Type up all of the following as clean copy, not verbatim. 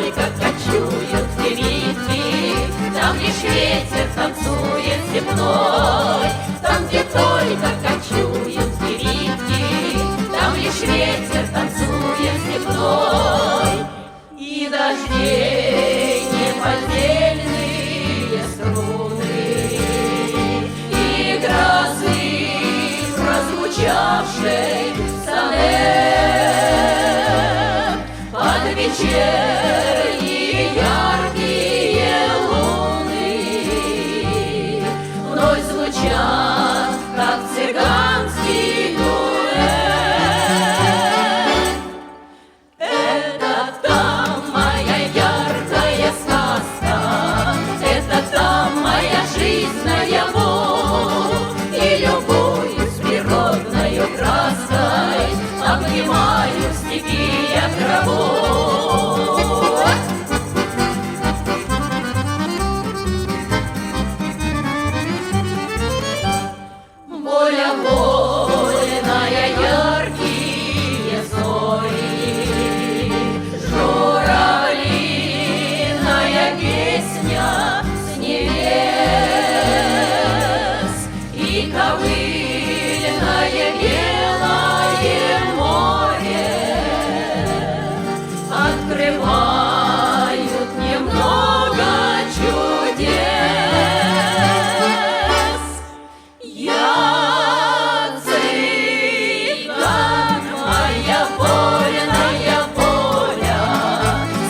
только кочуют девичьи, там лишь ветер танцует земной. Там, где только кочуют девичьи, там лишь ветер танцует земной. И дождей неподдельные струны, и грозы прозвучавшей сонет под вечерние яркие луны вновь звучат, как цыганский дуэт. Это там моя яркая сказка, это там моя жизнь наяву, и любуюсь природною краской, обнимаю в степи я траву. Воля вольная, яркие зори, журавлиная песня с небес, и ковыльное белое море открывают немного чудес. Я цыган, моя вольная воля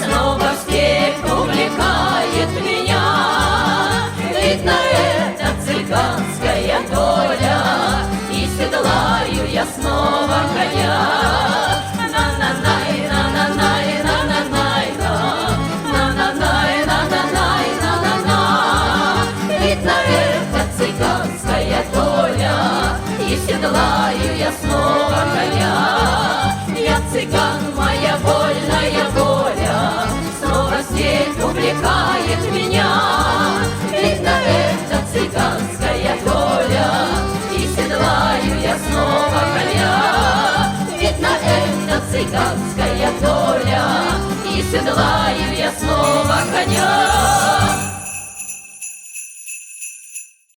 снова в степь увлекает меня. Видно, это цыганская доля, и седлаю я снова коня. На-на-най, на-на-най, на-на-най, на-на-най, на-на-най, на-на-на. Видно, это цыганская доля, и седлаю я снова коня. Я цыган, моя вольная воля снова в степь увлекает меня. Видно, это цыганская доля, и седлаю я снова коня. Видно, это цыганская доля, и седлаю я снова коня.